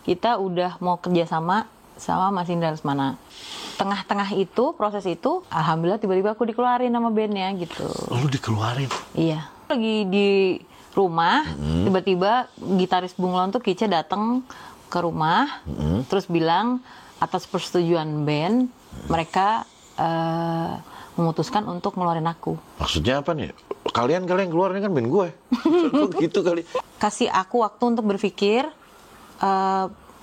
kita udah mau kerjasama sama Mas Indra Lesmana. Tengah-tengah itu, proses itu, alhamdulillah tiba-tiba aku dikeluarin sama bandnya gitu. Lu dikeluarin? Iya. Lagi di rumah, tiba-tiba gitaris Bunglon tuh Kice datang ke rumah, terus bilang atas persetujuan band, mereka memutuskan untuk ngeluarin aku. Maksudnya apa nih? Kalian keluarin kan band gue. Gitu kali. Kasih aku waktu untuk berpikir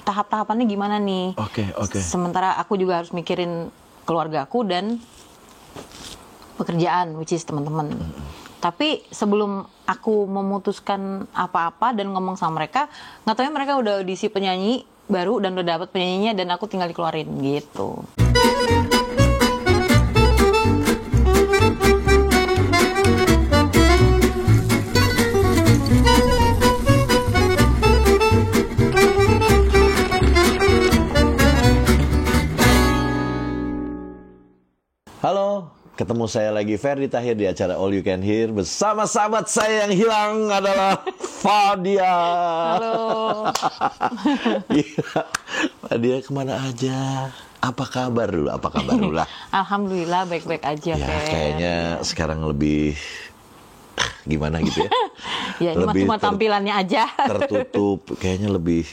tahap-tahapannya gimana nih. Oke. Sementara aku juga harus mikirin keluarga aku dan pekerjaan, which is teman-teman. Tapi sebelum aku memutuskan apa-apa dan ngomong sama mereka, nggak tahu mereka udah audisi penyanyi baru dan udah dapet penyanyinya dan aku tinggal dikeluarin gitu. Halo, ketemu saya lagi Ferdy Tahir di acara All You Can Hear bersama sahabat saya yang hilang adalah Fadia. Halo. Fadia kemana aja? Apa kabar dulu? Lah? Alhamdulillah baik-baik aja. Ya, kayaknya sekarang lebih gimana gitu ya? Ya ini cuma tampilannya aja. Tertutup, kayaknya lebih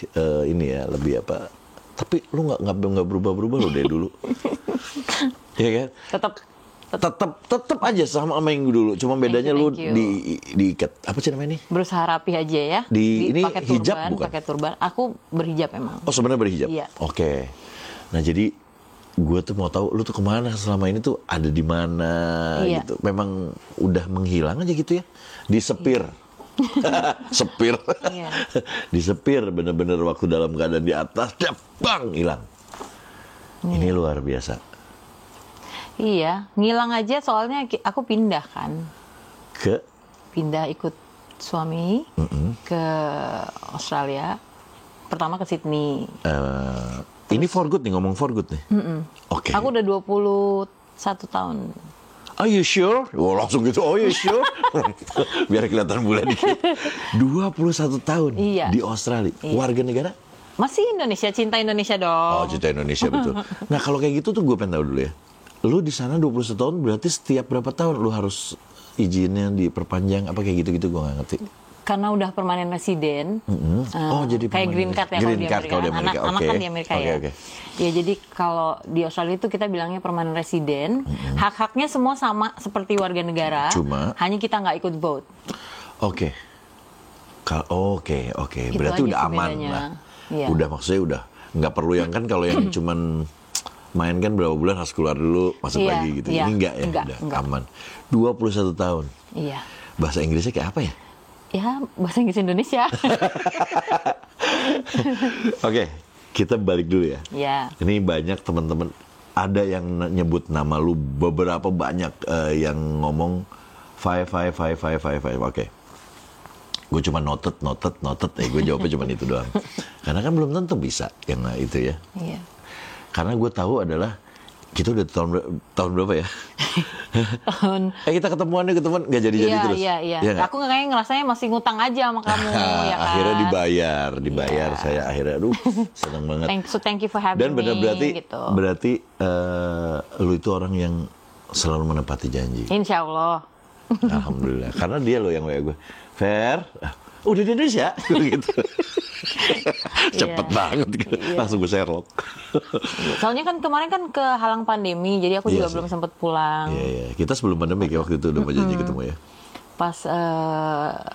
ini ya, lebih apa? Tapi lu nggak berubah-berubah lo dari dulu. Iya kan? Tetap aja sama yang dulu. Cuma bedanya lu diikat. Apa sih namanya ini? Berusaha rapi aja ya. Ini pakai hijab turban, bukan? pakai turban. Aku berhijab emang. Oh sebenarnya berhijab. Iya. Oke. Nah jadi gue tuh mau tahu lu tuh kemana selama ini tuh ada di mana gitu. Memang udah menghilang aja gitu ya. Disepir. Sepir. Iya. Disepir bener-bener waktu dalam keadaan di atas, bang hilang. Ini luar biasa. Iya, ngilang aja soalnya aku pindah kan. Pindah ikut suami ke Australia. Pertama ke Sydney. Ini for good nih, ngomong for good nih. Oke. Aku udah 21 tahun. Are you sure? Oh, langsung gitu, oh you sure? Biar kelihatan bulan dikit. 21 tahun di Australia. Warga negara? Masih Indonesia, cinta Indonesia dong. Oh, cinta Indonesia, betul. Nah, kalau kayak gitu tuh gue pengen tahu dulu ya. Lu di sana 21 tahun berarti setiap berapa tahun lu harus izinnya diperpanjang apa kayak gitu-gitu, gue nggak ngerti. Karena udah permanen residen. Jadi kayak green card ya kalau di Amerika. Anak kan di Amerika ya. Ya jadi kalau di Australia itu kita bilangnya permanen residen. Hak-haknya semua sama seperti warga negara. Cuma hanya kita nggak ikut vote. Oke. Berarti udah aman lah. Iya. Udah maksudnya udah nggak perlu yang kan kalau yang cuman main kan berapa bulan harus keluar dulu masuk lagi gitu. Ini enggak ya, udah aman. 21 tahun. Iya. Bahasa Inggrisnya kayak apa ya? Ya, bahasa Inggris Indonesia. Oke, kita balik dulu ya. Iya. Ini banyak teman-teman ada yang nyebut nama lu, beberapa banyak yang ngomong five. Oke. Gue cuma noted. Gue jawabnya cuma itu doang. Karena kan belum tentu bisa yang itu ya. Iya. Karena gue tahu adalah kita udah tahun berapa ya? Kita ketemuan nggak jadi terus. Iya. Ya, aku kayaknya ngerasanya masih ngutang aja sama kamu ya kan. Akhirnya dibayar. Saya akhirnya seneng banget. Thank you for having me. Dan berarti lu itu orang yang selalu menepati janji. Insya Allah. Alhamdulillah. Karena dia lo yang gue. Fer, udah di Indonesia gitu. Cepet banget gitu. Langsung gue Sherlock. Soalnya kan kemarin kan kehalang pandemi, jadi aku juga belum sempat pulang. Iya. Kita sebelum pandemi waktu itu udah janji ketemu ya. Pas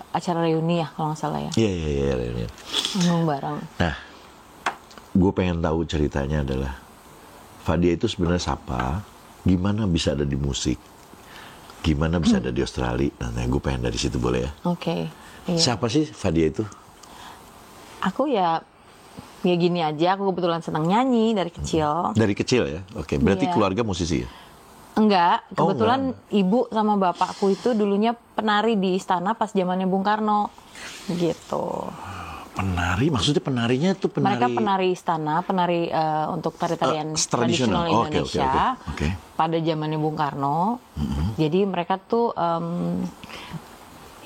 acara reuni ya kalau nggak salah ya. Iya reuni. Ngomong bareng. Nah, gue pengen tahu ceritanya adalah Fadia itu sebenarnya siapa? Gimana bisa ada di musik? Gimana bisa ada di Australia? Nah, gue pengen dari situ boleh ya? Oke. Iya. Siapa sih Fadia itu? Aku ya gini aja. Aku kebetulan senang nyanyi dari kecil. Dari kecil ya? Oke. Berarti keluarga musisi ya? Enggak. Kebetulan ibu sama bapakku itu dulunya penari di istana pas zamannya Bung Karno. Gitu. Penari? Maksudnya penarinya itu penari? Mereka penari istana, penari untuk tari-tarian tradisional Indonesia. Okay. Pada zamannya Bung Karno. Jadi mereka tuh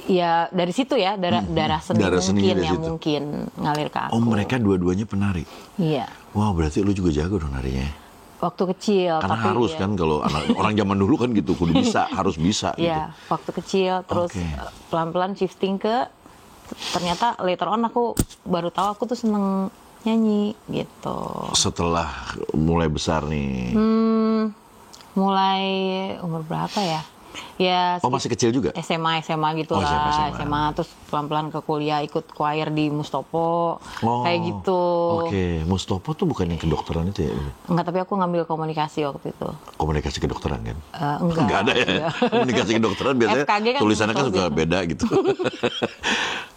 Ya dari situ ya darah seni Darah seni mungkin dari yang situ. mungkin ngalir ke aku. Oh, mereka dua-duanya penari. Iya. Wow, berarti lu juga jago dong narinya. Waktu kecil. Karena tapi harus ya, kan kalau orang zaman dulu kan gitu, kudu bisa, harus bisa gitu. ya waktu kecil terus Oke. pelan-pelan shifting ke ternyata later on aku baru tahu aku tuh seneng nyanyi gitu. Setelah mulai besar nih. Mulai umur berapa ya? Ya Oh, masih kecil juga? SMA gitu Oh, lah, SMA. terus pelan-pelan ke kuliah ikut choir di Mustopo Oh, kayak gitu. Oke, Mustopo tuh bukan yang kedokteran itu ya? Enggak, tapi aku ngambil komunikasi waktu itu. Komunikasi kedokteran kan? Enggak. Nggak ada ya? Enggak. Komunikasi kedokteran biasanya FKG kan tulisannya kan Mustopo. suka beda gitu.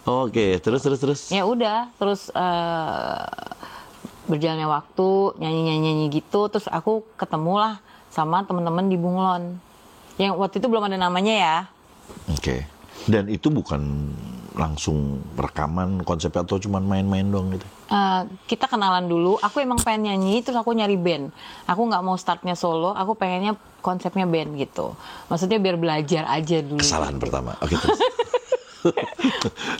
Oke, terus. Ya udah, terus berjalannya waktu nyanyi gitu, terus aku ketemulah sama teman-teman di Bunglon. Yang waktu itu belum ada namanya ya. Oke. Dan itu bukan langsung rekaman konsepnya atau cuma main-main doang gitu? Kita kenalan dulu. Aku emang pengen nyanyi, terus aku nyari band. Aku nggak mau startnya solo, aku pengennya konsepnya band gitu. Maksudnya biar belajar aja dulu. Kesalahan pertama. Oke, terus.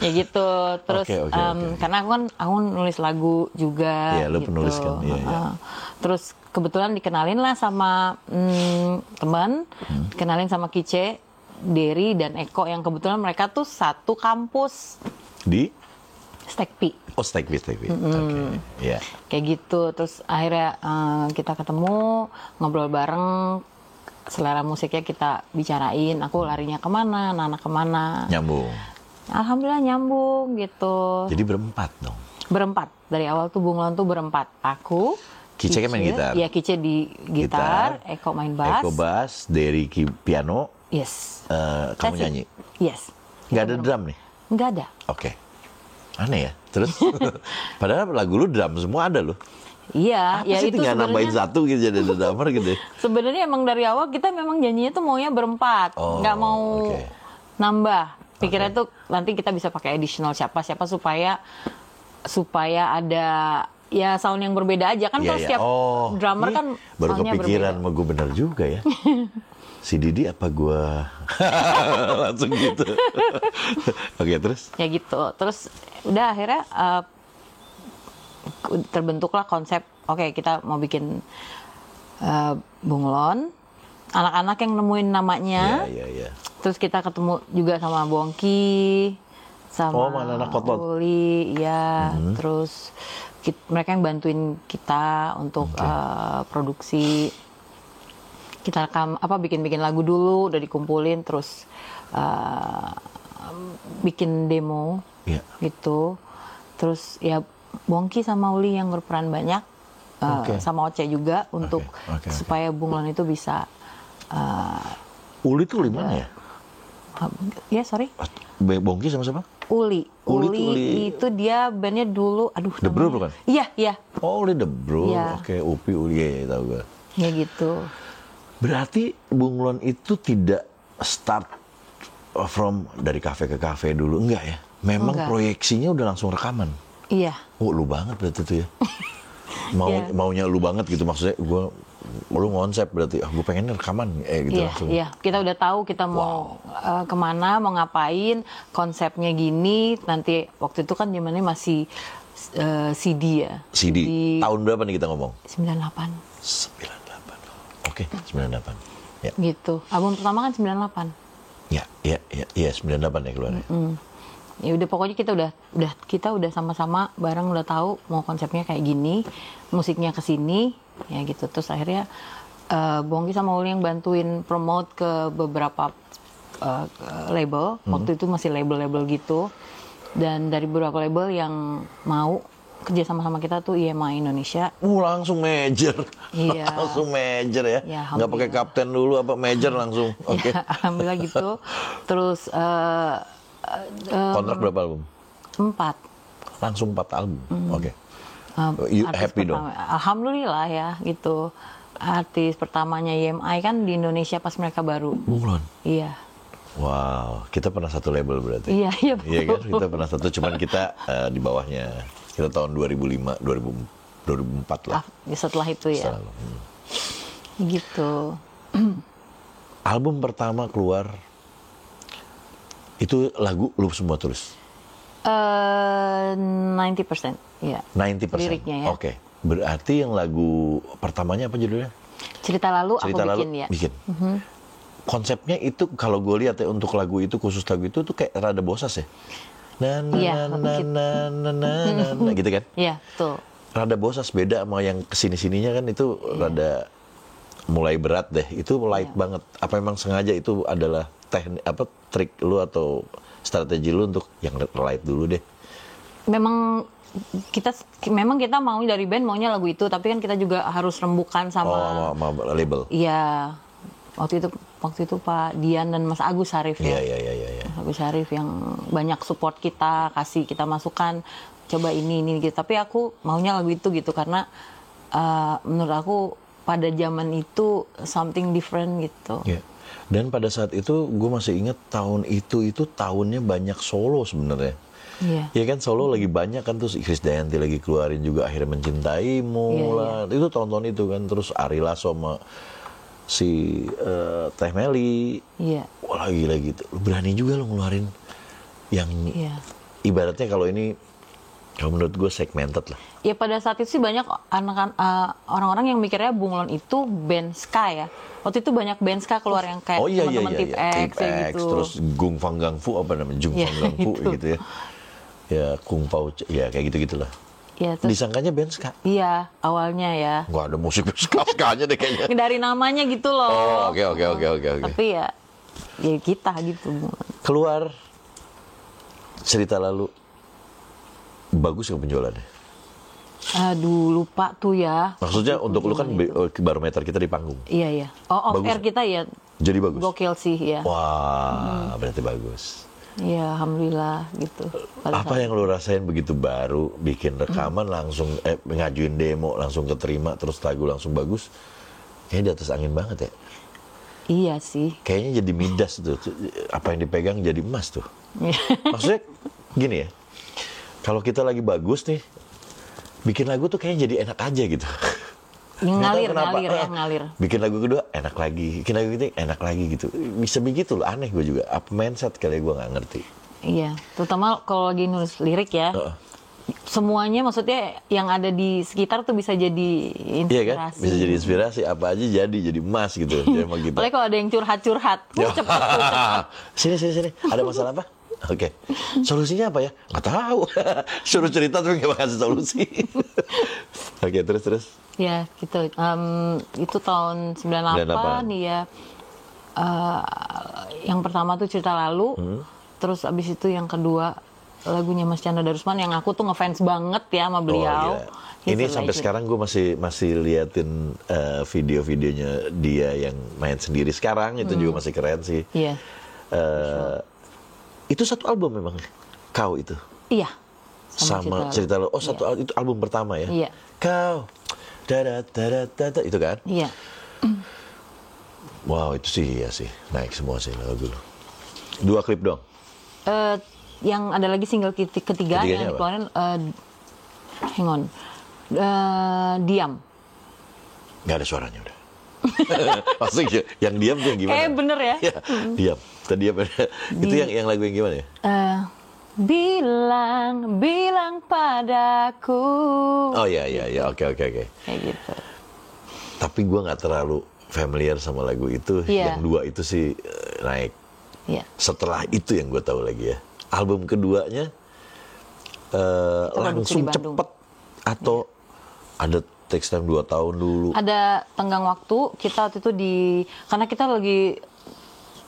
Ya gitu. Terus Oke. karena aku nulis lagu juga. Iya, lo gitu. penulis kan. Iya. Terus kebetulan dikenalin lah sama teman, dikenalin sama Kice, Derry dan Eko yang kebetulan mereka tuh satu kampus. Di? Stekpi. Oh, Stekpi. Oke, iya. Kayak gitu. Terus akhirnya kita ketemu, ngobrol bareng, selera musiknya kita bicarain. Aku larinya kemana, Nana kemana. Nyambung. Alhamdulillah nyambung gitu. Jadi berempat dong? Berempat. Dari awal tuh Bunglon tuh berempat. Aku, Kice kan main gitar? Iya, Kice di gitar, Eko main bass. Eko bass, Derry piano, Yes. kamu That's it. nyanyi? Yes. Nggak ada drum nih? Nggak ada. Oke. Aneh ya. Terus, padahal lagu lu drum semua ada loh. Iya, Apa ya sih itu tinggal nambahin sebenarnya. satu gitu jadi ada drummer gitu? Sebenarnya emang dari awal kita memang janjinya tuh maunya berempat, Oh, nggak mau oke. nambah. Pikirnya tuh nanti kita bisa pakai additional siapa supaya ada ya sound yang berbeda aja kan. Kalau setiap drummer ini kan baru soundnya kepikiran berbeda. sama gue bener juga ya. Si Didi apa gue langsung gitu. Oke, terus? Ya gitu. Terus udah akhirnya terbentuklah konsep. Oke, kita mau bikin Bunglon. Anak-anak yang nemuin namanya. Iya. Terus kita ketemu juga sama Bongki, sama mana anak kotot. Uli, ya. Terus mereka yang bantuin kita untuk produksi. Kita rekam bikin lagu dulu, udah dikumpulin, terus bikin demo, gitu. Terus ya Bongki sama Uli yang berperan banyak, sama Oce juga untuk supaya Bunglon itu bisa. Uli tuh mana ya? Ya sorry. Bongki sama siapa? Uli itu dia bandnya dulu, The Bro bukan? Iya. Oh, Uli The Bro. Iya. Oke, Upi Uli ya tahu gue. Ya gitu. Berarti Bunglon itu tidak start from dari kafe ke kafe dulu, enggak ya? Memang Enggak. proyeksinya udah langsung rekaman. Iya. Oh, lu banget berarti tuh ya. Maunya lu banget gitu, maksudnya lu ngonsep berarti gue pengen rekaman gitu langsung. Iya, kita udah tahu kita mau kemana, mau ngapain, konsepnya gini. Nanti waktu itu kan zamannya masih CD ya. CD. Tahun berapa nih kita ngomong? 98. 98. Oke, 98. Ya. Gitu. Album pertama kan 98. Ya, 98 ya keluarnya. Ya udah pokoknya kita udah sama-sama bareng udah tahu mau konsepnya kayak gini, musiknya ke sini, ya gitu. Terus akhirnya Bongki sama Uli yang bantuin promote ke beberapa label. Waktu itu masih label-label gitu. Dan dari beberapa label yang mau kerja sama kita tuh IMA Indonesia. Langsung major. Iya. Langsung major ya. Ya, nggak pakai kapten dulu apa major langsung. Oke. Ya, alhamdulillah gitu. Terus Kontrak berapa album? 4. Langsung 4 album. Oke. You Artis happy dong? Alhamdulillah ya gitu. Artis pertamanya IMI kan di Indonesia pas mereka baru. Bunglon. Iya. Wow, kita pernah satu label berarti. Iya Iya kan, kita pernah satu, cuman kita di bawahnya. Kita tahun 2005, 2004 lah. Setelah itu ya. Setelah, Gitu. Album pertama keluar Itu lagu lu semua tulis? 90%, ya. 90%? Liriknya ya. Oke. Berarti yang lagu pertamanya apa judulnya? Cerita lalu Cerita aku lalu, bikin ya. bikin. Konsepnya itu kalau gue lihat ya untuk lagu itu, khusus lagu itu tuh kayak rada bosas ya. Iya, Gitu kan? Iya, betul. Rada bosas, beda sama yang kesini-sininya kan itu rada mulai berat deh. Itu light banget. Apa memang sengaja itu adalah trik lu atau strategi lu untuk yang light dulu deh? Memang kita mau dari band maunya lagu itu, tapi kan kita juga harus rembukan sama sama label. Iya. Waktu itu Pak Dian dan Mas Agus Harif ya. Iya. Mas Agus Harif yang banyak support kita, kasih kita masukan, coba ini gitu. Tapi aku maunya lagu itu gitu karena menurut aku pada zaman itu something different gitu. Iya. Dan pada saat itu gue masih ingat tahun itu tahunnya banyak solo sebenarnya. Iya. Ya kan, solo lagi banyak kan, terus Krisdayanti lagi keluarin juga Akhirnya Mencintaimu lah. Itu tahun-tahun itu kan, terus Ari Lasso sama si Teh Meli. Iya. Wah, gila gitu. Lu berani juga lo ngeluarin yang ibaratnya kalau ini, kalau menurut gue segmented lah. Ya pada saat itu sih banyak orang-orang yang mikirnya Bunglon itu band ska ya. Waktu itu banyak band ska keluar yang kayak teman-teman Tip X kayak gitu. Terus Gung Fang Gang Fu apa namanya? Jung Fang Gang Fu gitu ya. Ya Kung Pao, ya kayak gitu-gitulah. Ya, terus, disangkanya band ska. Iya, awalnya ya. Nggak ada musik ska-skanya deh kayaknya. Dari namanya gitu loh. Oh, oke. Tapi ya kita gitu. Keluar Cerita Lalu, bagus nggak penjualannya? Aduh, lupa tuh ya. Maksudnya untuk lu kan barometer kita di panggung. Iya. Oh, off air kita ya. Jadi bagus. Gokil sih ya. Wah, berarti bagus. Iya, alhamdulillah gitu. Apa yang lu rasain begitu baru bikin rekaman langsung ngajuin demo langsung keterima, terus lagu langsung bagus? Kayaknya di atas angin banget ya. Iya sih. Kayaknya jadi Midas tuh. Apa yang dipegang jadi emas tuh. Maksudnya gini ya. Kalau kita lagi bagus nih, bikin lagu tuh kayaknya jadi enak aja gitu. Ngalir. Bikin lagu kedua enak lagi, bikin lagu ketiga enak lagi gitu. Bisa begitu loh, aneh gue juga. Apa mindset kali gue nggak ngerti. Iya, terutama kalau lagi nulis lirik ya. Semuanya maksudnya yang ada di sekitar tuh bisa jadi inspirasi. Iya kan? Bisa jadi inspirasi, apa aja jadi emas gitu. Gitu. Apalagi kalau ada yang curhat-curhat, cepet. Sini. Ada masalah apa? Oke. Solusinya apa ya? Nggak tahu. Suruh cerita tapi nggak kasih solusi. Oke, terus. Ya, gitu. Itu tahun 98 ya. Yang pertama tuh Cerita Lalu. Terus abis itu yang kedua lagunya Mas Chandra Darusman yang aku tuh ngefans banget ya sama beliau. Ini sampai sekarang gue masih liatin video-videonya dia yang main sendiri sekarang, itu juga masih keren sih. Iya. Itu satu album memang Kau itu? Iya. Sama Cerita Lalu. Oh, satu album, itu album pertama ya? Iya. Kau itu kan? Iya. Wow, itu sih ya sih. Naik semua sih lagu lu. 2 klip dong. Yang ada lagi single ketiga yang dikeluarin hang on. Diam. Nggak ada suaranya udah. Maksudnya yang diam tuh yang gimana? Bener ya? Ya, diam. Tadi apa? Itu yang lagu yang gimana ya? Bilang padaku. Oh iya, oke. Kayak gitu. Tapi gue nggak terlalu familiar sama lagu itu. Yang 2 itu sih naik. Iya. Setelah itu yang gue tahu lagi ya. Album keduanya langsung cepet atau ada takes time 2 tahun dulu? Ada tenggang waktu. Kita waktu itu karena kita lagi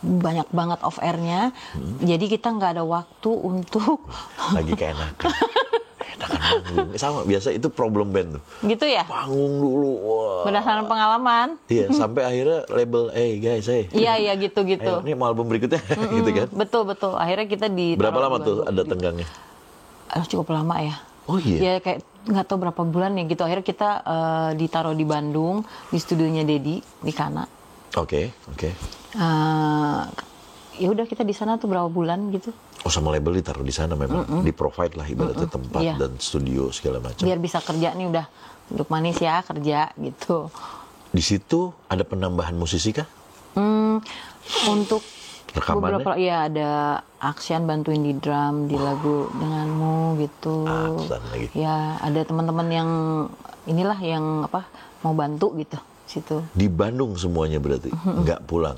banyak banget off airnya, jadi kita nggak ada waktu untuk lagi keenakan manggung. Sama biasa itu problem band tuh. Gitu ya? Panggung dulu. Wah. Berdasarkan pengalaman. Iya, sampai akhirnya label, guys, Iya gitu. Ini mau album berikutnya, gitu kan? Betul. Akhirnya kita Berapa lama tuh ada tenggangnya? Cukup lama ya. Oh iya? Ya kayak nggak tahu berapa bulan ya gitu. Akhirnya kita ditaruh di Bandung, di studionya Dedi, di Kana. Oke. Ya udah kita di sana tuh berapa bulan gitu. Oh, sama label ditaruh di sana memang. Di provide lah ibaratnya tempat dan studio segala macam. Biar bisa kerja nih udah duduk manis ya, kerja gitu. Di situ ada penambahan musisi kah? Untuk Rekamannya? Beberapa, ya ada Aksyan bantuin di drum di lagu Denganmu gitu. Aksan lagi. Ya ada teman-teman yang inilah yang apa mau bantu gitu situ. Di Bandung semuanya berarti, nggak pulang.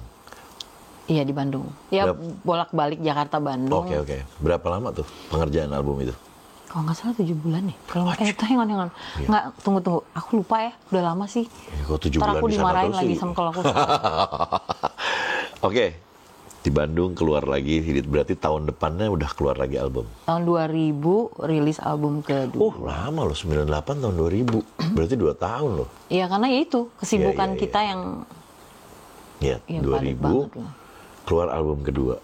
Iya di Bandung. Ya bolak-balik Jakarta Bandung. Oke. Berapa lama tuh pengerjaan album itu? Kalau nggak salah 7 bulan nih. Kalau hang on. Nggak, tunggu. Aku lupa ya. Udah lama sih. Ya, kok 7 Ntar bulan aku di sana dimarahin terus lagi sih? sama kalau aku. Oke. Di Bandung keluar lagi, berarti tahun depannya udah keluar lagi album. Tahun 2000 rilis album kedua. Lama loh, 98 tahun 2000. Berarti 2 tahun loh. Iya karena ya itu kesibukan Iya. kita yang Ya, ya, 2000 padat banget lah. keluar album kedua.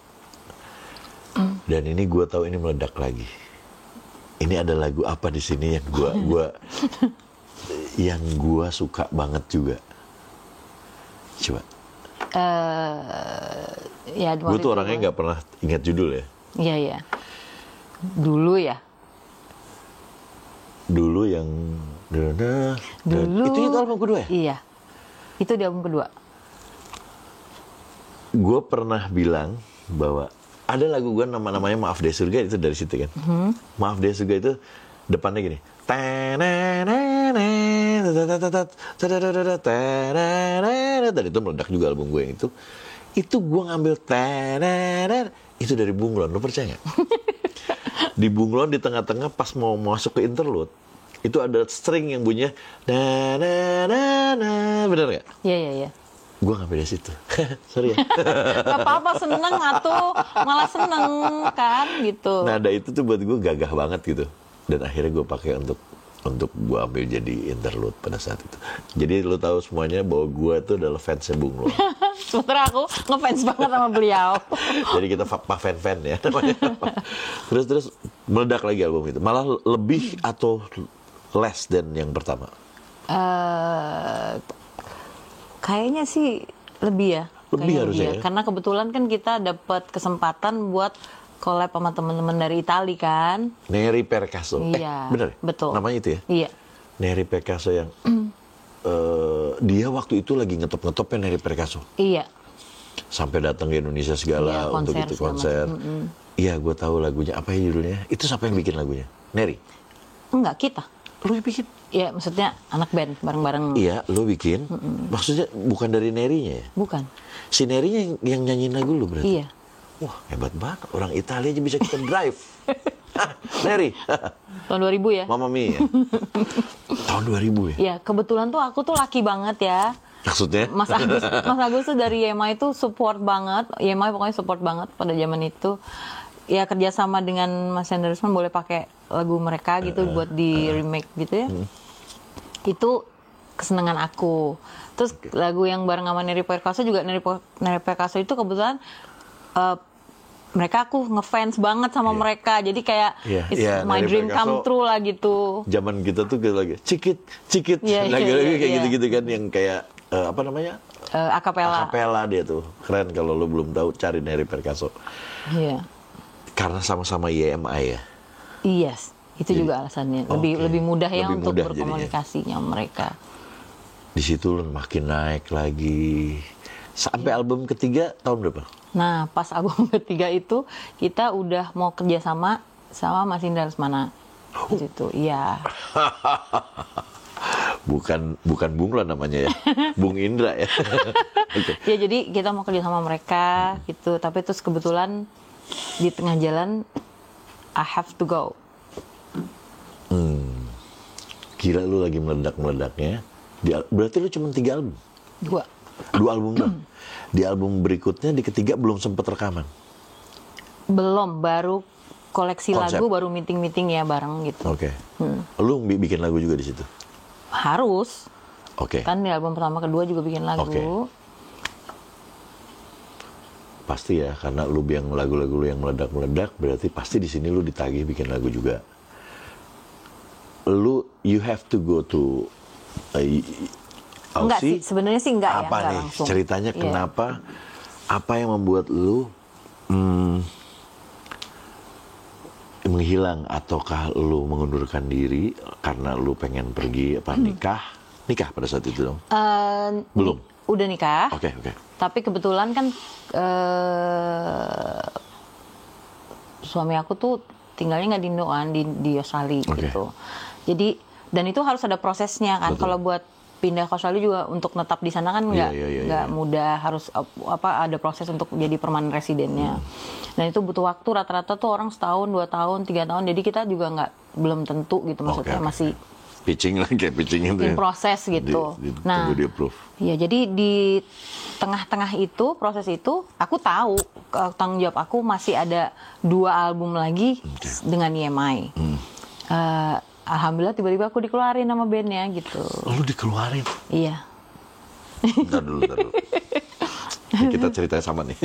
Dan ini gue tahu ini meledak lagi. Ini ada lagu apa di sini yang yang gua suka banget juga. Coba. Ya Gue tuh orangnya nggak pernah ingat judul ya. Iya. Dulu ya. Dulu yang Dulu. Itu album kedua ya? Iya. Itu di album kedua. Gue pernah bilang bahwa ada lagu gue namanya Maaf Deh Surga, itu dari situ kan. Maaf Deh Surga itu depannya gini. Dan itu meledak juga album gue yang itu. Itu gue ngambil itu dari Bunglon, lo percaya nggak? Di Bunglon di tengah-tengah pas mau masuk ke interlude, itu ada string yang bunyinya bener nggak? Iya. Gue ngambil dari situ. Sorry ya. Gak apa-apa, seneng atuh. Malah seneng kan gitu. Nada itu tuh buat gue gagah banget gitu. Dan akhirnya gue pakai untuk gue ambil jadi interlude pada saat itu. Jadi lo tahu semuanya bahwa gue tuh adalah fansnya Bunglon. Sementara aku ngefans banget sama beliau. Jadi kita fan-fan ya namanya. Terus meledak lagi album itu. Malah lebih atau less than yang pertama? Kayaknya sih lebih ya. Lebih harusnya ya. Karena kebetulan kan kita dapat kesempatan buat collab sama teman-teman dari Itali kan. Neri Percaso. Iya. Bener ya? Betul. Namanya itu ya? Iya. Neri Percaso yang dia waktu itu lagi ngetop-ngetopnya Neri Percaso. Iya. Sampai datang ke Indonesia segala Iya, untuk konser itu segala konser. Iya, gue tahu lagunya. Apa ya judulnya? Itu siapa yang bikin lagunya? Neri. Enggak, kita. Lu yang bikin? Iya, maksudnya anak band bareng-bareng. Iya, lu bikin. Maksudnya bukan dari Nerinya ya? Bukan. Si Nerinya yang nyanyiin lagu lu berarti? Iya. Wah, hebat banget. Orang Italia aja bisa kita drive. Neri. Tahun 2000 ya? Mamma Mia. Tahun 2000 ya? Iya, kebetulan tuh aku tuh laki banget ya. Maksudnya? Mas Agus tuh dari YMI itu support banget. YMI pokoknya support banget pada zaman itu. Ya kerjasama dengan Mas Henderson boleh pakai lagu mereka gitu buat di remake gitu ya. Itu kesenangan aku. Terus lagu yang bareng sama Neri Percaso juga, Neri Percaso itu kebetulan mereka aku ngefans banget sama mereka. Jadi kayak it's my Neri dream Percaso come true lah gitu. Zaman kita tuh kayak lagi cikit lagi-lagi kayak gitu-gitu kan yang kayak apa namanya? Akapela. Akapela dia tuh. Keren kalau lo belum tahu cari Neri Percaso. Iya. Karena sama-sama YMI ya. Yes, itu juga alasannya. Lebih mudah ya Lebih untuk mudah berkomunikasinya mereka. Di situ lo makin naik lagi. Sampai album ketiga tahun berapa? Nah, pas album ketiga itu kita udah mau kerjasama sama Mas Indra Lesmana. Di situ, iya. Bukan Bunglon namanya ya, Bung Indra ya. Okay. Ya jadi kita mau kerja sama mereka gitu, tapi terus kebetulan di tengah jalan I have to go. Gila lu lagi meledak-meledaknya. Berarti lu cuma 3 album? 2 album doang. Di album berikutnya di ketiga belum sempat rekaman. Belum, baru koleksi Konsep. lagu, baru meeting-meeting ya bareng gitu. Oke. Lu bikin lagu juga di situ? Harus. Oke. Kan di album pertama kedua juga bikin lagu. Oke. Pasti ya, karena lu yang lagu-lagu lu yang meledak-meledak, berarti pasti di sini lu ditagih bikin lagu juga. You have to go to Enggak sih, Aussie. sebenarnya sih enggak ya, Apa enggak nih langsung. ceritanya? Iya. Kenapa? Apa yang membuat lu menghilang, ataukah lu mengundurkan diri karena lu pengen pergi nikah pada saat itu dong? Belum. udah nikah. Oke. Tapi kebetulan kan suami aku tuh tinggalnya nggak di Indoan, di Australia gitu. Jadi dan itu harus ada prosesnya kan. Kalau buat pindah ke Australia juga untuk netap di sana kan nggak mudah, harus ada proses untuk jadi permanent residennya. Dan itu butuh waktu, rata-rata tuh orang setahun, 2 tahun, 3 tahun. Jadi kita juga belum tentu gitu, maksudnya masih pitching itu in proses gitu. Tunggu di approve. Ya, jadi di tengah-tengah itu, proses itu, aku tahu tanggung jawab aku masih ada 2 album lagi dengan EMI. Alhamdulillah tiba-tiba aku dikeluarin sama bandnya gitu. Lu dikeluarin? Iya. Bentar dulu. Kita ceritanya sama nih.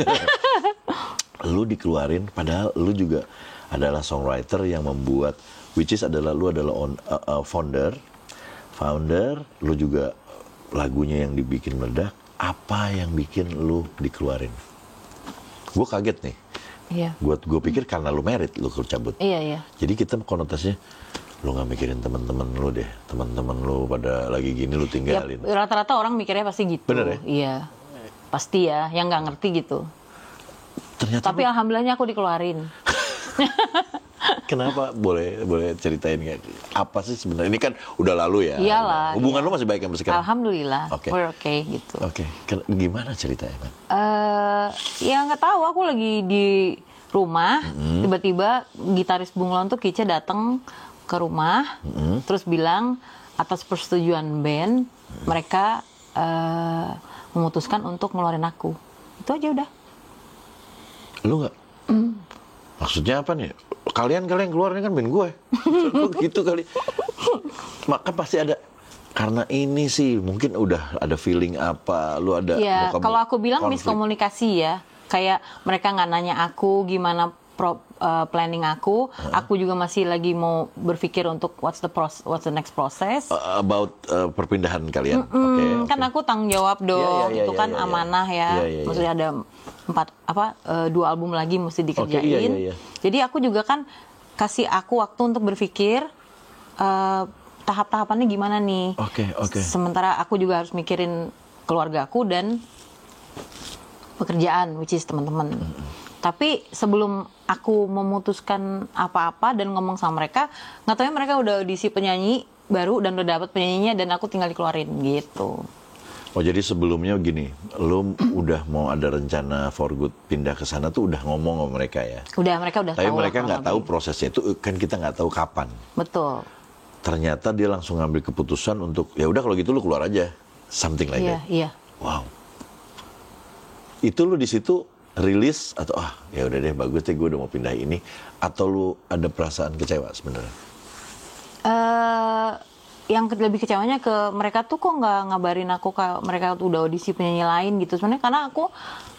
Lu dikeluarin padahal lu juga adalah songwriter yang membuat, which is adalah lu adalah founder, lu juga lagunya yang dibikin meledak. Apa yang bikin lu dikeluarin? Gue kaget nih. Iya. Gue pikir karena lu merit lu cabut. Iya. Jadi kita konotasinya lu nggak mikirin teman-teman lu deh, teman-teman lu pada lagi gini lu tinggalin. Ya, rata-rata orang mikirnya pasti gitu. Bener ya? Iya, pasti ya, yang nggak ngerti gitu. Ternyata tapi alhamdulillahnya aku dikeluarin. Kenapa? Boleh ceritain nggak? Apa sih sebenarnya? Ini kan udah lalu ya. Iyalah. Hubungan lu masih baik yang sekarang? Alhamdulillah. We're okay gitu. Oke. Gimana ceritanya, Man? Ya nggak tahu. Aku lagi di rumah, tiba-tiba gitaris Bunglon tuh Kice datang ke rumah, terus bilang atas persetujuan band mereka memutuskan untuk ngeluarin aku. Itu aja udah. Lu nggak? Maksudnya apa nih? Kalian keluarnya kan band gue. Gitu kali. Maka pasti ada. Karena ini sih mungkin udah ada feeling apa. Lu ada. Ya kalau aku bilang miskomunikasi ya. Kayak mereka nggak nanya aku gimana planning aku juga masih lagi mau berpikir untuk what's the next process about perpindahan kalian. Kan aku tanggung jawab dong, itu kan amanah ya. Maksudnya ada 2 album lagi mesti dikerjain. Jadi aku juga kan kasih aku waktu untuk berpikir tahap-tahapannya gimana nih. Sementara aku juga harus mikirin keluarga aku dan pekerjaan, which is teman-teman. Tapi sebelum aku memutuskan apa-apa dan ngomong sama mereka, nggak tahu ya mereka udah audisi penyanyi baru dan udah dapat penyanyinya dan aku tinggal dikeluarin gitu. Oh jadi sebelumnya gini, lu udah mau ada rencana for good pindah ke sana tuh udah ngomong sama mereka ya? Mereka udah tahu. Tapi mereka nggak tahu prosesnya itu kan kita nggak tahu kapan. Betul. Ternyata dia langsung ngambil keputusan untuk ya udah kalau gitu lu keluar aja, something like that. Iya. Wow. Itu lu di situ rilis atau ya udah deh bagus deh gue udah mau pindah ini, atau lu ada perasaan kecewa sebenarnya? Yang lebih kecewanya ke mereka tuh kok nggak ngabarin aku kalau mereka tuh udah audisi penyanyi lain gitu. Sebenarnya karena aku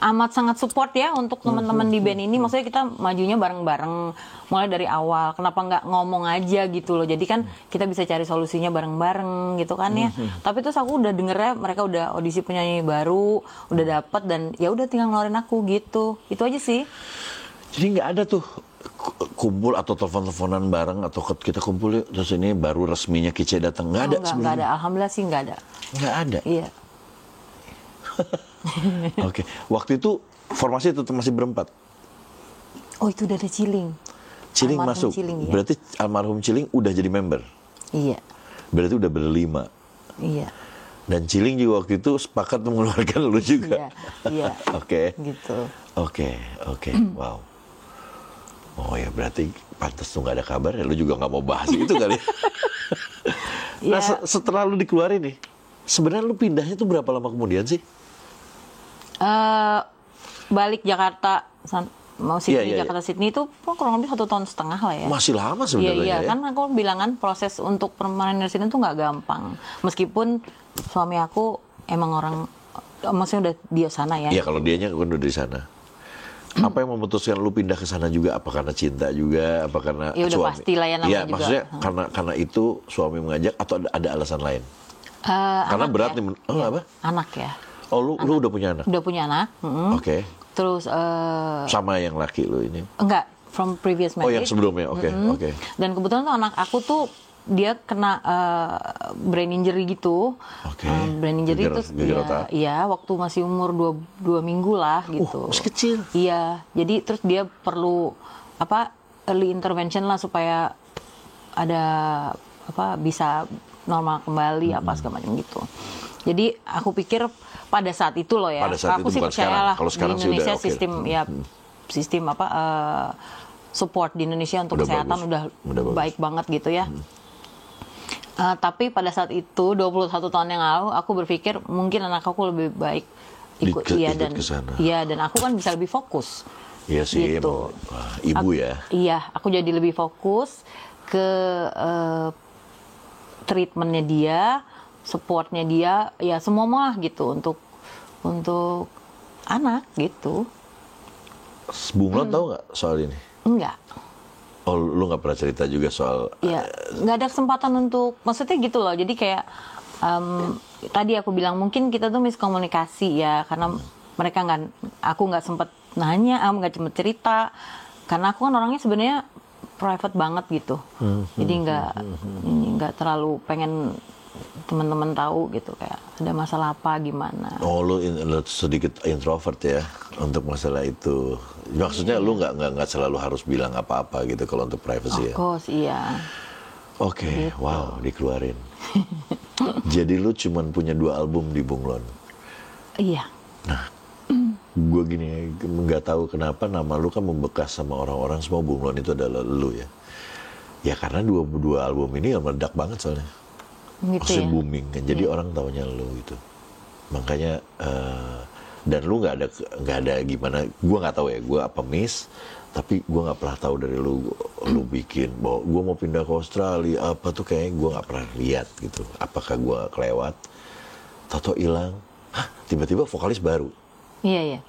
amat sangat support ya untuk teman-teman di band ini. Maksudnya kita majunya bareng-bareng mulai dari awal. Kenapa nggak ngomong aja gitu loh. Jadi kan kita bisa cari solusinya bareng-bareng gitu kan ya. Tapi terus aku udah dengernya mereka udah audisi penyanyi baru, udah dapet dan ya udah tinggal ngeluarin aku gitu. Itu aja sih. Jadi nggak ada tuh kumpul atau telepon-teleponan bareng atau kita kumpul yuk terus ini baru resminya Kice datang, nggak ada sebenarnya? Nggak ada, alhamdulillah sih nggak ada. Nggak ada? Iya. Oke. Waktu itu formasi tetap masih berempat? Oh itu udah ada Ciling. Ciling masuk? Ciling, ya. Berarti almarhum Ciling udah jadi member? Iya. Berarti udah berlima? Iya. Dan Ciling juga waktu itu sepakat mengeluarkan lu juga? Iya. Oke. Gitu. Oke. Wow. Oh ya berarti pantas tuh nggak ada kabar ya, lu juga nggak mau bahas itu kali. Nah setelah lu dikeluarin nih, sebenarnya lu pindahnya tuh berapa lama kemudian sih? Balik Jakarta, mau Sydney, Jakarta Sydney itu kurang lebih 1,5 tahun lah ya. Masih lama sebenarnya. Iya, kan aku bilang kan proses untuk permanent resident tuh nggak gampang. Meskipun suami aku emang orang, maksudnya udah dia sana ya. Iya kalau dianya kan udah di sana. Apa yang memutuskan lu pindah ke sana juga? Apa karena cinta juga? Apa karena ya, udah suami? Pastilah ya namanya juga. Iya, maksudnya karena itu suami mengajak atau ada alasan lain? Karena berat ya. nih. Apa? Anak ya. Oh lu udah punya anak? Udah punya anak. Oke. Terus sama yang laki lu ini? Enggak, from previous marriage. Oh yang sebelumnya, oke. Dan kebetulan tuh anak aku tuh dia kena brain injury gitu. Oke. Brain injury Geger- terus geger otak. iya waktu masih umur 2 minggu lah gitu. Masih kecil. Iya, jadi terus dia perlu early intervention lah supaya ada bisa normal kembali segala macam gitu. Jadi aku pikir pada saat itu loh ya. Pada saat aku itu, sih bukan percaya sekarang. lah Kalau sekarang di sih udah Indonesia oke. sistem support di Indonesia untuk Udah kesehatan bagus. udah Udah bagus. baik banget gitu ya. Tapi pada saat itu 21 tahun yang lalu aku berpikir mungkin anak aku lebih baik ikut Ikut ke sana. dan aku kan bisa lebih fokus. Iya sih, Gitu. emang. Wah, ibu ya. Iya, aku jadi lebih fokus ke treatmentnya dia, supportnya dia, ya semua mah gitu untuk anak gitu. Bunglon tahu nggak soal ini? Enggak. Oh, lu nggak pernah cerita juga soal Ya, nggak ada kesempatan untuk, maksudnya gitu loh. Jadi kayak tadi aku bilang mungkin kita tuh miskomunikasi ya, karena mereka aku nggak sempet nanya, nggak cuma cerita, karena aku kan orangnya sebenarnya private banget gitu. Jadi nggak terlalu pengen teman-teman tahu gitu kayak ada masalah apa gimana. Oh, lu sedikit introvert ya untuk masalah itu. Maksudnya lu nggak selalu harus bilang apa-apa gitu kalau untuk privacy ya. Of course, iya. Oke, wow, dikeluarin. Jadi lu cuman punya 2 album di Bunglon. Iya. Gue gini, nggak tahu kenapa nama lu kan membekas sama orang-orang semua. Bunglon itu adalah lu ya. Ya karena dua album ini meledak banget soalnya. Gitu Maksudnya ya. booming kan. Jadi orang taunya lu gitu. Makanya dan lu nggak ada gimana. Gue nggak tahu ya. Gue apa miss. Tapi gue nggak pernah tahu dari lu bikin bahwa gue mau pindah ke Australia apa tuh, kayaknya gue nggak pernah lihat gitu. Apakah gue kelewat? Tato hilang. Hah, tiba-tiba vokalis baru. Iya.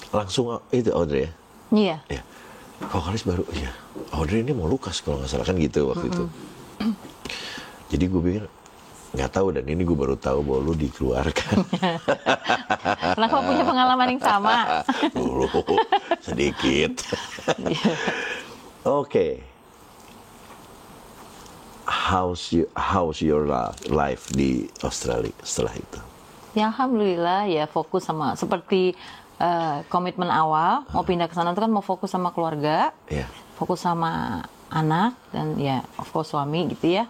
Langsung itu Audrey ya. Iya. Ya, vokalis baru. Iya, Audrey ini mau Lukas kalau nggak salah kan gitu waktu itu. Jadi gue pikir nggak tahu, dan ini gue baru tahu bahwa lu dikeluarkan. Kenapa punya pengalaman yang sama? Dulu sedikit. Oke. How's your life di Australia setelah itu? Ya alhamdulillah ya, fokus sama seperti komitmen awal mau pindah ke sana itu kan mau fokus sama keluarga, Iya. fokus sama anak dan ya of course suami gitu ya.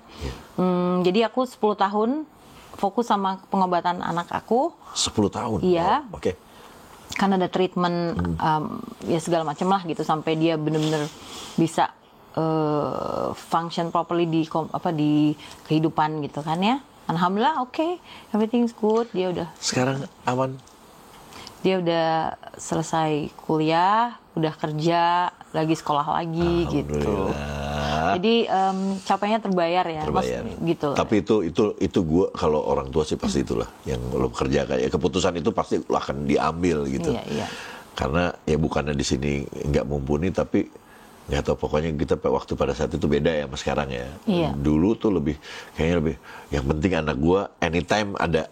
Jadi aku 10 tahun fokus sama pengobatan anak aku. 10 tahun. Iya. Oh, oke. Kan ada treatment ya segala macam lah gitu sampai dia benar-benar bisa function properly di kehidupan gitu kan ya. Alhamdulillah oke, everything's good. Sekarang aman. Dia udah selesai kuliah, udah kerja, lagi sekolah lagi gitu. Alhamdulillah. Jadi capainya terbayar ya, Terbayar. gitu. Tapi itu gue, kalau orang tua sih pasti itulah yang lo kerja, kayak keputusan itu pasti lo akan diambil gitu. Iya. Karena ya bukannya di sini nggak mumpuni, tapi nggak tahu, pokoknya kita waktu pada saat itu beda ya sama sekarang ya. Iya. Dulu tuh kayaknya lebih yang penting anak gue anytime ada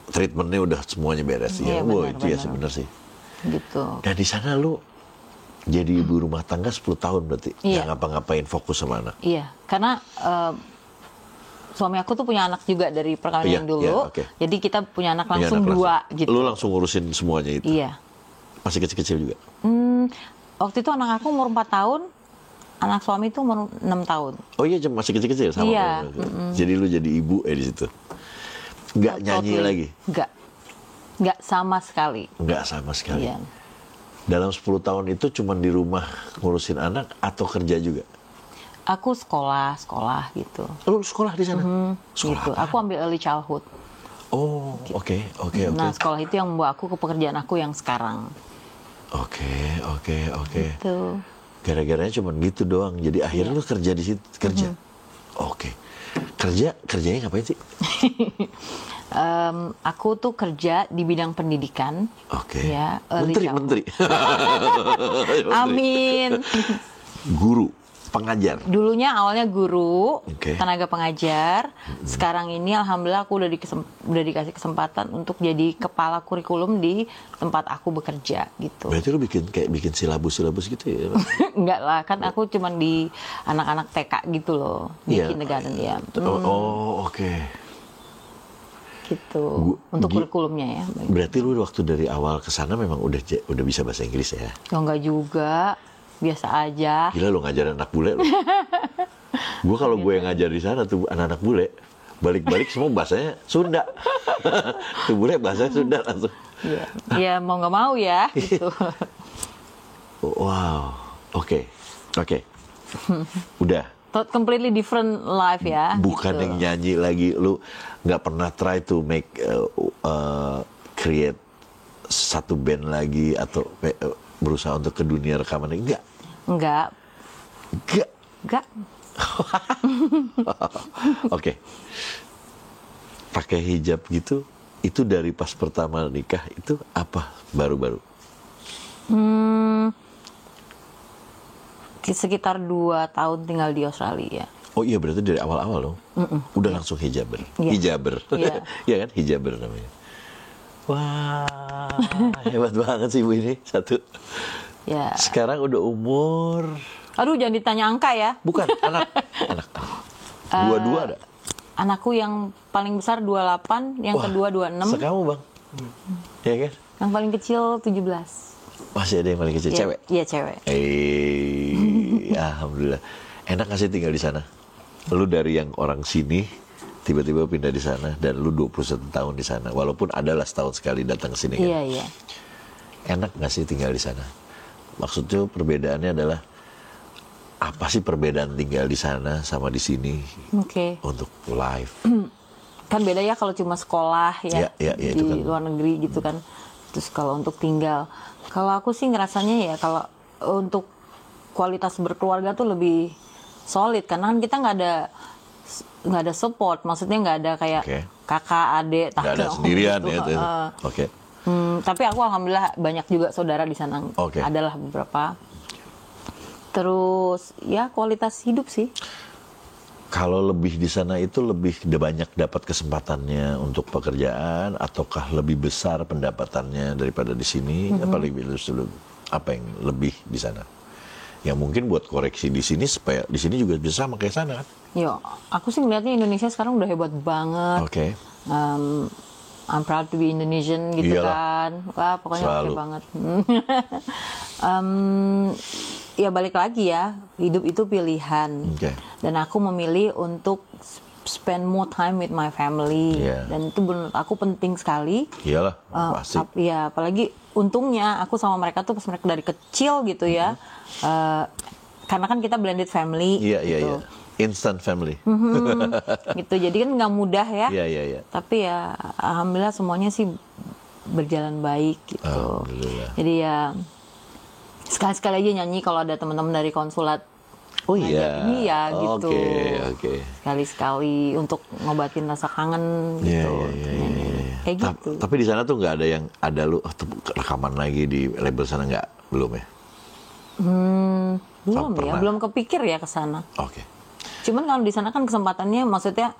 treatmentnya udah semuanya beres. Iya, Wah, benar, itu ya benar. sebenarnya sih. Gitu. Dan di sana lu jadi ibu rumah tangga 10 tahun berarti. Iya. Nggak ngapa-ngapain, fokus sama anak. Iya, karena suami aku tuh punya anak juga dari perkawinan Iya, yang dulu. iya, oke. Jadi kita punya anak Punya langsung anak 2 gitu. Lu langsung ngurusin semuanya itu. Iya. Masih kecil-kecil juga. Waktu itu anak aku umur 4 tahun, anak suami itu umur 6 tahun. Oh iya, masih kecil-kecil sama. Iya, Jadi lu jadi ibu di situ. Nggak nyanyi Totally. lagi. Nggak sama sekali. Nggak sama sekali. Iya. Dalam 10 tahun itu cuma di rumah ngurusin anak atau kerja juga? Aku sekolah gitu. Lu sekolah di sana? Sekolah Gitu. apa? Aku ambil early childhood. Oh, oke. Nah, sekolah itu yang membawa aku ke pekerjaan aku yang sekarang. Oke. Tuh. Gara-garanya cuma gitu doang. Jadi akhirnya lu kerja di situ, kerja. Oke. Kerjanya ngapain sih? Aku tuh kerja di bidang pendidikan. Oke. Ya, early childhood. Menteri. Amin. Guru. pengajar. Dulunya awalnya guru, Oke. tenaga pengajar. Sekarang ini alhamdulillah aku udah dikasih kesempatan untuk jadi kepala kurikulum di tempat aku bekerja gitu. Berarti lu bikin silabus gitu ya? Enggak lah, kan aku cuman di anak-anak TK gitu loh, di Iya. kindergarten ya. Oke. Gitu. Untuk kurikulumnya ya. Berarti lu waktu dari awal ke sana memang udah bisa bahasa Inggris ya? Ya enggak juga, biasa aja. Gila lu ngajarin anak bule lu. Gue kalau gue yang ngajar di sana tuh anak-anak bule, balik-balik semua bahasanya Sunda. Tuh bule bahasanya Sunda langsung. Iya. Ya mau nggak mau ya gitu. Wow. Oke. Udah. Completely different life ya. Bukan gitu. yang nyanyi lagi, lu nggak pernah try to make create satu band lagi atau berusaha untuk ke dunia rekaman lagi? Enggak. Enggak. Oke. Pakai hijab gitu, itu dari pas pertama nikah itu apa baru-baru? Sekitar 2 tahun tinggal di Australia. Oh iya, berarti dari awal-awal dong. Udah langsung hijaber. Iya. Hijaber. Iya. Iya kan, hijaber namanya. Wah, hebat banget sih ibu ini. Satu. Ya. Sekarang udah umur. Aduh, jangan ditanya angka ya. Bukan, anak. Dua-dua ada. Anakku yang paling besar 28, yang kedua 26. Sekamu bang. Iya kan? Yang paling kecil 17. Masih ada yang paling kecil, Iya, cewek? Iya, cewek. Alhamdulillah. Enak gak sih tinggal di sana? Lu dari yang orang sini, tiba-tiba pindah di sana, dan lu 21 tahun di sana. Walaupun adalah setahun sekali datang ke sini kan? Iya. Enak gak sih tinggal di sana? Maksudnya perbedaannya adalah, apa sih perbedaan tinggal di sana sama di sini Oke. untuk life? Kan beda ya kalau cuma sekolah ya, Iya, di itu kan. luar negeri gitu kan. Terus kalau untuk tinggal, kalau aku sih ngerasanya ya kalau untuk kualitas berkeluarga tuh lebih solid karena kan kita nggak ada support, maksudnya nggak ada kayak Oke. kakak, adik, Gak ada tante, sendirian gitu. ya? Tuh. Oke. Tapi aku alhamdulillah banyak juga saudara di sana, Oke. adalah beberapa. Terus ya kualitas hidup sih. Kalau lebih di sana itu lebih banyak dapat kesempatannya untuk pekerjaan, ataukah lebih besar pendapatannya daripada di sini? Apa yang lebih di sana? Ya mungkin buat koreksi di sini supaya di sini juga bisa sama kayak sana kan? Yo, aku sih ngeliatnya Indonesia sekarang udah hebat banget. Oke. I'm proud to be Indonesian gitu Iyalah. kan. Wah, pokoknya Selalu. oke banget. Ya balik lagi ya, hidup itu pilihan. Oke. Dan aku memilih untuk spend more time with my family. Iya. Dan itu menurut aku penting sekali. Iyalah, pasti. Ya, apalagi untungnya aku sama mereka tuh pas mereka dari kecil gitu ya. Karena kan kita blended family Iya, gitu. Instant family. Gitu. Jadi kan nggak mudah ya. Iya. Tapi ya alhamdulillah semuanya sih berjalan baik gitu. Alhamdulillah. Jadi ya sekali-sekali aja nyanyi kalau ada teman-teman dari konsulat. Oh iya. Ini ya gitu. Oke. Sekali-sekali untuk ngobatin rasa kangen gitu. Iya. Kayak gitu. Tapi di sana tuh nggak ada yang ada lu rekaman lagi di label sana, nggak? Belum ya? Belum ya, pernah. belum kepikir ya ke sana. Oke. Cuman kalau di sana kan kesempatannya maksudnya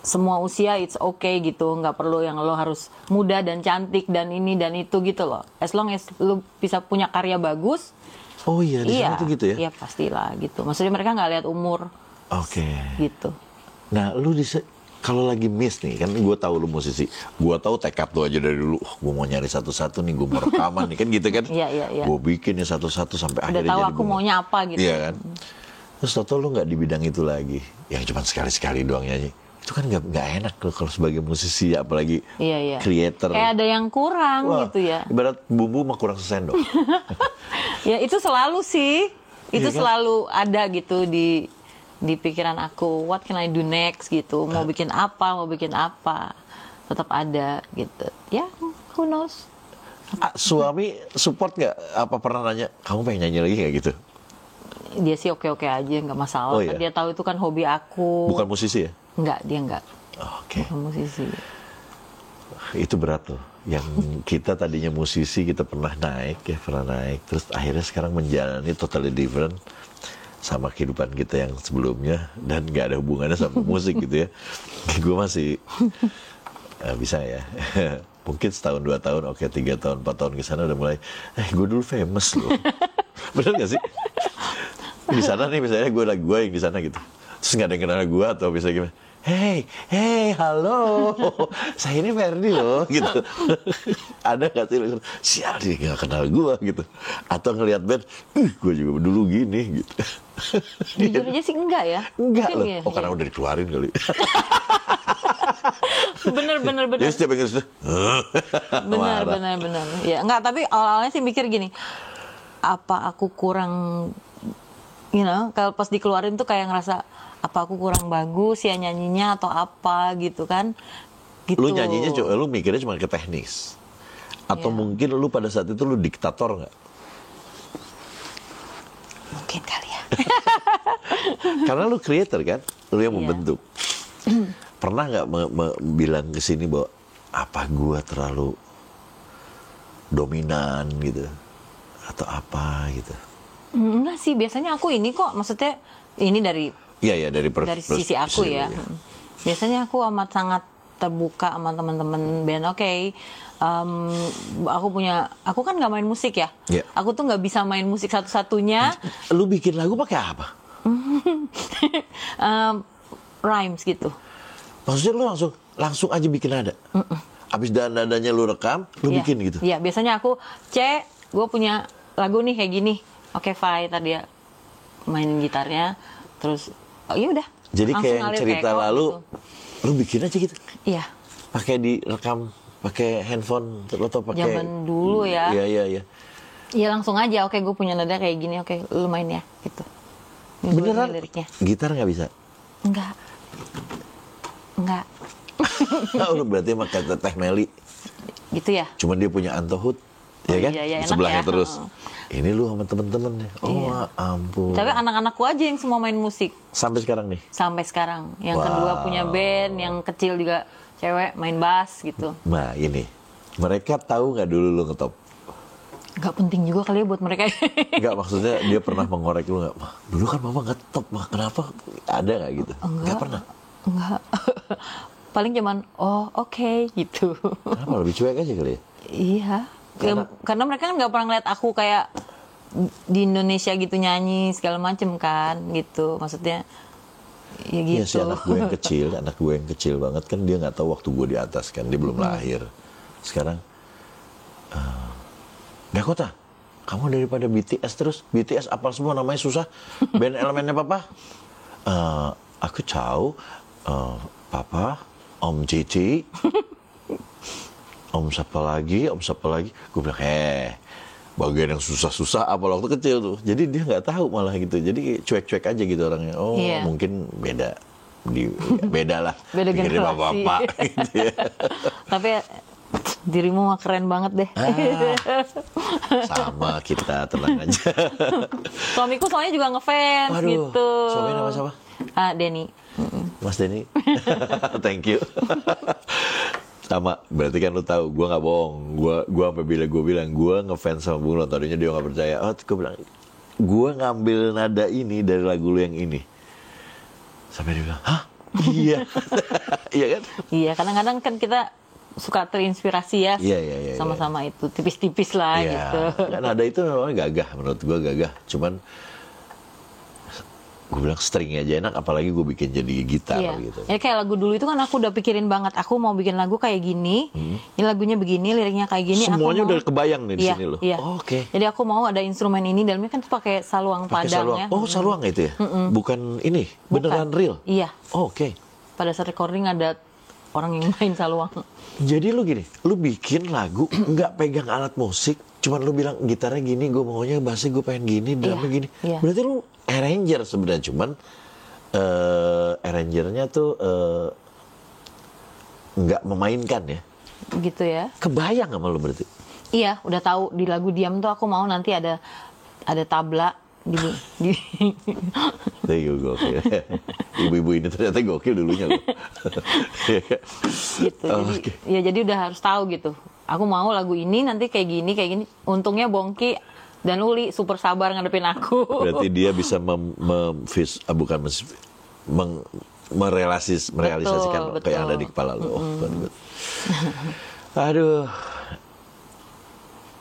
semua usia it's okay gitu, nggak perlu yang lo harus muda dan cantik dan ini dan itu gitu loh. As long as lo bisa punya karya bagus. Oh iya, di sana tuh gitu ya? Iya pastilah gitu. Maksudnya mereka nggak lihat umur Oke. gitu. Nah, lu kalau lagi miss nih, kan gue tahu lu musisi, gue tahu tekad lu aja dari dulu. Gue mau nyari satu-satu nih, gue mau rekaman nih, kan gitu kan? Iya. Gue bikin ya satu-satu sampai Udah akhirnya tahu jadi aku maunya apa gitu. Iya kan? Terus tau lu nggak di bidang itu lagi, yang cuma sekali-sekali doang nyanyi. Itu kan nggak enak loh kalau sebagai musisi, apalagi Iya. creator. Kayak ada yang kurang Wah, gitu ya. Ibarat bumbu mah kurang sesendok. Ya itu selalu sih. Itu Iya kan? selalu ada gitu di pikiran aku. What can I do next gitu. Mau bikin apa. Tetap ada gitu. Ya, who knows. Suami support nggak? Apa pernah nanya, kamu pengen nyanyi lagi nggak gitu? Dia sih oke-oke aja, nggak masalah. Oh, iya? Dia tahu itu kan hobi aku. Bukan musisi ya? Enggak, dia enggak. Oke. Bukan musisi. Itu berat loh. Yang kita tadinya musisi, kita pernah naik. Terus akhirnya sekarang menjalani totally different. sama kehidupan kita yang sebelumnya dan nggak ada hubungannya sama musik gitu ya. Gue masih bisa ya. Mungkin setahun 2 tahun, oke 3 tahun 4 tahun ke sana udah mulai. Gue dulu famous loh. Bener gak sih? Di sana nih misalnya gue yang di sana gitu. Terus nggak ada yang kenal gue atau bisa gimana? Hey, halo, saya ini Ferdi loh, gitu. Ada nggak sih, sial dia nggak kenal gue, gitu. Atau ngelihat band, gue juga dulu gini, gitu. Jujur aja sih enggak ya? Enggak Mungkin loh, ya, karena udah dikeluarin kali. bener. Jadi setiap yang gitu, Bener. Ya enggak, tapi awalnya sih mikir gini, apa aku kurang, kalau pas dikeluarin tuh kayak ngerasa, apa aku kurang bagus ya nyanyinya atau apa gitu kan? Gitu. Lu nyanyinya, lu mikirnya cuma ke teknis. Atau mungkin lu pada saat itu lu diktator nggak? Mungkin kali ya. Karena lu creator kan, lu yang membentuk. Pernah nggak bilang ke sini bahwa apa gua terlalu dominan gitu atau apa gitu? Enggak sih, biasanya aku ini kok, maksudnya ini dari Iya dari sisi aku ya. ya. Biasanya aku amat sangat terbuka sama teman-teman band. Oke, aku kan nggak main musik ya. Yeah. Aku tuh nggak bisa main musik satu-satunya. Lu bikin lagu pakai apa? Rhymes gitu. Maksudnya lu langsung aja bikin nada. Abis nadanya lu rekam, lu bikin gitu. Iya, biasanya aku gue punya lagu nih kayak gini. Oke, fine, tadi dia mainin gitarnya, terus ya udah. Jadi kayak yang cerita lalu, gitu. lu bikin aja gitu. Iya. Pakai direkam, pakai handphone atau pakai. Zaman dulu ya. Iya. Iya langsung aja. Oke, gue punya nada kayak gini. Oke, lu main ya, gitu. Beneran? Liriknya. Gitar nggak bisa? Enggak. Lu berarti pakai Teh Meli. Gitu ya. Cuman dia punya Antohut, ya kan? Iya, sebelahnya ya. terus. Ini lu sama temen-temen nih. Ampun. Tapi anak-anakku aja yang semua main musik. Sampai sekarang nih? Sampai sekarang. Yang kedua punya band, yang kecil juga cewek main bass gitu. Nah ini, mereka tahu nggak dulu lu ngetop? Nggak penting juga kali ya buat mereka. Nggak, maksudnya dia pernah mengorek lu nggak? Dulu kan mama ngetop, kenapa? Ada nggak gitu? Nggak pernah? Enggak. Paling cuman, oke, gitu. Kenapa? Lebih cuek aja kali ya? Iya. Karena mereka kan nggak pernah ngeliat aku kayak di Indonesia gitu nyanyi segala macem kan gitu, maksudnya ya gitu. Iya sih, anak gue yang kecil banget kan, dia nggak tahu waktu gue di atas kan, dia belum lahir. Sekarang Dakota, kamu daripada BTS terus, BTS apal semua namanya susah, band elemennya papa. Aku tahu, papa, Om Cici, Om siapa lagi, gue bilang, bagian yang susah-susah apa waktu kecil tuh. Jadi dia nggak tahu malah gitu. Jadi cuek-cuek aja gitu orangnya. Mungkin beda lah. Beda generasi. Bapak-bapak gitu ya. Tapi dirimu mah keren banget deh. Sama kita, tenang aja. Suamiku soalnya juga ngefans gitu. Suami nama siapa? Denny. Mas Denny. Thank you. Sama, berarti kan lu tahu, gue nggak bohong. Gue sampai bilang gue ngefans sama Bung Lon. Tadinya dia nggak percaya. Gue bilang, gue ngambil nada ini dari lagu lu yang ini. Sampai dia bilang, hah? Iya. Iya kan? Iya, kadang-kadang kan kita suka terinspirasi ya. Iya. Sama-sama itu, tipis-tipis lah gitu. Kan nada itu namanya gagah, menurut gue gagah. Cuman gue bilang stringnya aja enak, apalagi gue bikin jadi gitar gitu. Ya kayak lagu dulu itu kan aku udah pikirin banget, aku mau bikin lagu kayak gini, ini lagunya begini, liriknya kayak gini. Semuanya udah kebayang nih di sini loh. Iya. Oke. Jadi aku mau ada instrumen ini, dalamnya kan pakai saluang padang ya. Oh, saluang itu ya? Bukan ini, beneran real? Iya. Oke. Pada saat recording ada orang yang main saluang. Jadi lu gini, lu bikin lagu nggak pegang alat musik, cuman lu bilang gitarnya gini, gue maunya bassnya gue pengen gini, drumnya gini. Iya. Berarti lu arranger sebenarnya, cuman arrangernya tuh nggak memainkan ya. Gitu ya. Kebayang sama lu berarti? Iya, udah tahu di lagu Diam tuh aku mau nanti ada tabla di gokil. Ibu-ibu ini ternyata gokil dulunya loh. Gitu. Jadi udah harus tahu gitu. Aku mau lagu ini nanti kayak gini. Untungnya Bongki Dan Uli super sabar ngadepin aku. Berarti dia bisa merealisasikan apa yang ada di kepala lo. Aduh,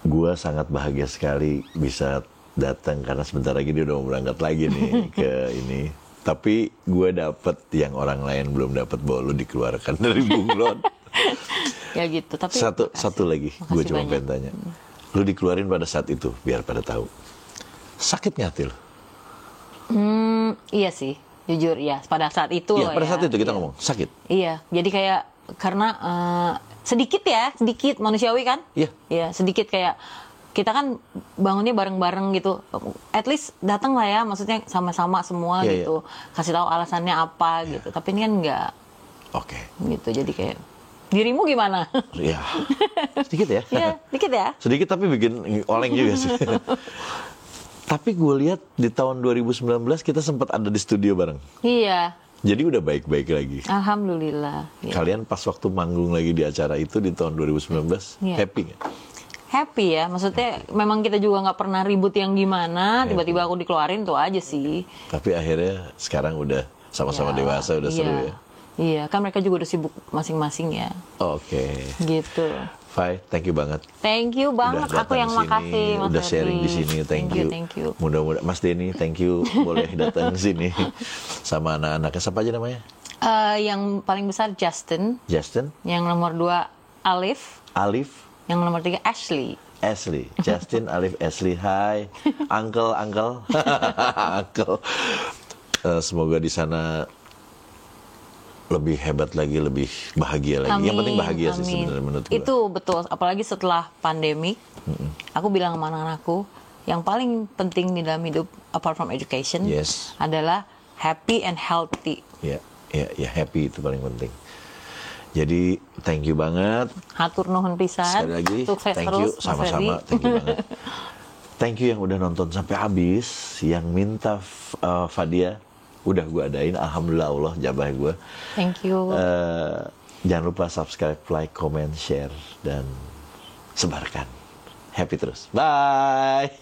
gue sangat bahagia sekali bisa datang karena sebentar lagi dia udah mau berangkat lagi nih ke ini. Tapi gue dapet yang orang lain belum dapat, bahwa lo dikeluarkan dari Bunglon. Ya gitu. Tapi Satu lagi, gue cuma pengen tanya. Lo dikeluarin pada saat itu, biar pada tahu. Sakit nggak hati lo? Iya sih, jujur ya. Pada saat itu Iya, loh pada ya. saat itu kita ngomong sakit. Iya, jadi kayak karena sedikit manusiawi kan? Iya. Iya, sedikit kayak kita kan bangunnya bareng-bareng gitu. At least datang lah ya, maksudnya sama-sama semua Iya, gitu. Kasih tahu alasannya apa gitu. Tapi ini kan enggak Oke. gitu. Jadi kayak dirimu gimana? Iya. Sedikit ya. Iya, dikit ya. Sedikit tapi bikin oleng juga sih. Tapi gue lihat di tahun 2019 kita sempat ada di studio bareng. Iya, Jadi udah baik-baik lagi. alhamdulillah. Iya. Kalian pas waktu manggung lagi di acara itu di tahun 2019, Iya. happy nggak? Happy ya, maksudnya memang kita juga nggak pernah ribut yang gimana, tiba-tiba aku dikeluarin tuh aja sih. Tapi akhirnya sekarang udah sama-sama Ya, dewasa, udah seru ya. Iya, kan mereka juga udah sibuk masing-masing ya, Oke. gitu. Fai, thank you banget. Thank you banget, Udah aku datang yang sini, makasih Mas udah sharing Ferdi. di sini, thank you. Thank you. Mudah-mudahan Mas Denny, thank you boleh datang sini sama anak-anaknya. Siapa aja namanya? Yang paling besar Justin, Justin, yang nomor 2 Alif, Alif, yang nomor 3 Ashley. Ashley. Justin, Alif, Ashley. Hai, Uncle. Uncle. Semoga di sana lebih hebat lagi, lebih bahagia lagi. Yang penting bahagia sih sebenarnya menurut gue. Itu betul, apalagi setelah pandemi. Aku bilang sama anak-anakku, yang paling penting di dalam hidup apart from education Yes. adalah happy and healthy. Ya, happy itu paling penting. Jadi thank you banget. Hatur nuhun pisan. Sekali lagi, Sukses thank terus, you, Mas sama-sama, Ferdi. thank you banget. Thank you yang udah nonton sampai habis, yang minta Fadia, udah gue adain, alhamdulillah Allah jabah gue. Thank you. Jangan lupa subscribe, like, comment, share, dan sebarkan. Happy terus. Bye!